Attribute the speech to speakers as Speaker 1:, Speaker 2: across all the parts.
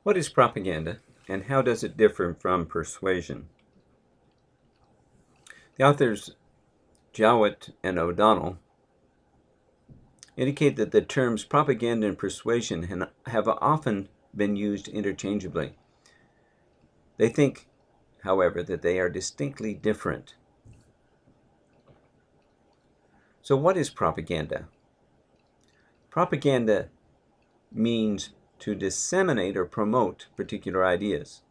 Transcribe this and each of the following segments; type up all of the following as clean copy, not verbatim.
Speaker 1: What is propaganda, and how does it differ from persuasion? The authors Jowett and O'Donnell indicate that the terms propaganda and persuasion have often been used interchangeably. They think, however, that they are distinctly different. So what is propaganda? Propaganda means to disseminate or promote particular ideas.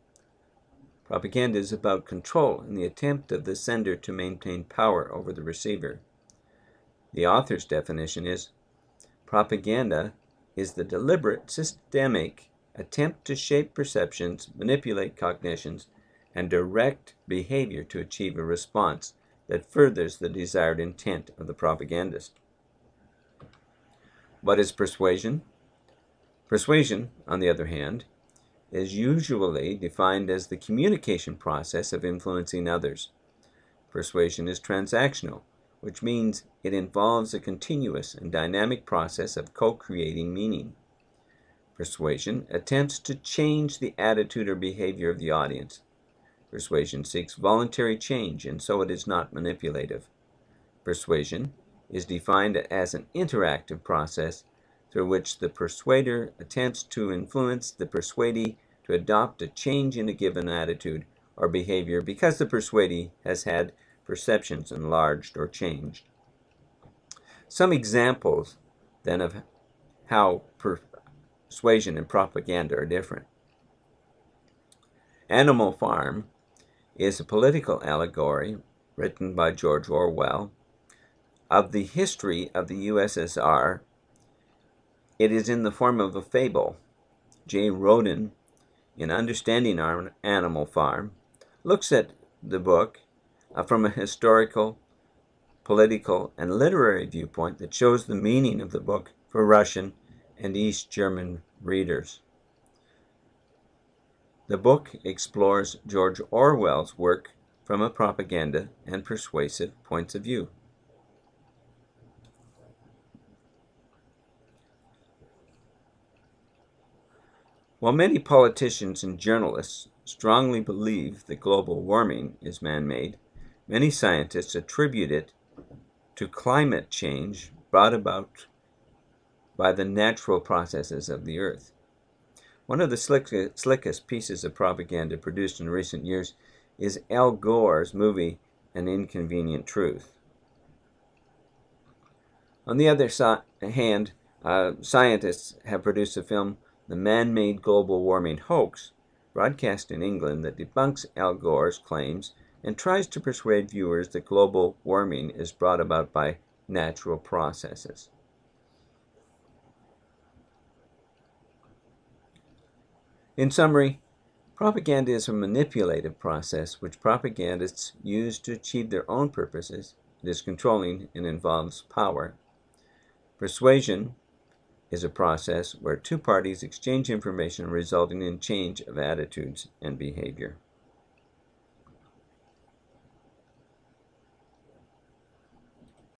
Speaker 1: Propaganda is about control and the attempt of the sender to maintain power over the receiver. The author's definition is, propaganda is the deliberate, systemic attempt to shape perceptions, manipulate cognitions, and direct behavior to achieve a response that furthers the desired intent of the propagandist. What is persuasion? Persuasion, on the other hand, is usually defined as the communication process of influencing others. Persuasion is transactional, which means it involves a continuous and dynamic process of co-creating meaning. Persuasion attempts to change the attitude or behavior of the audience. Persuasion seeks voluntary change, and so it is not manipulative. Persuasion is defined as an interactive process through which the persuader attempts to influence the persuadee to adopt a change in a given attitude or behavior because the persuadee has had perceptions enlarged or changed. Some examples, then, of how persuasion and propaganda are different. Animal Farm is a political allegory written by George Orwell of the history of the USSR. It is in the form of a fable. J. Rodin, in Understanding Animal Farm, looks at the book from a historical, political, and literary viewpoint that shows the meaning of the book for Russian and East German readers. The book explores George Orwell's work from a propaganda and persuasive points of view. While many politicians and journalists strongly believe that global warming is man-made, many scientists attribute it to climate change brought about by the natural processes of the Earth. One of the slickest pieces of propaganda produced in recent years is Al Gore's movie An Inconvenient Truth. On the other hand, scientists have produced a film, The Man-Made Global Warming Hoax, broadcast in England, that debunks Al Gore's claims and tries to persuade viewers that global warming is brought about by natural processes. In summary, propaganda is a manipulative process which propagandists use to achieve their own purposes. It is controlling and involves power. Persuasion is a process where two parties exchange information resulting in change of attitudes and behavior.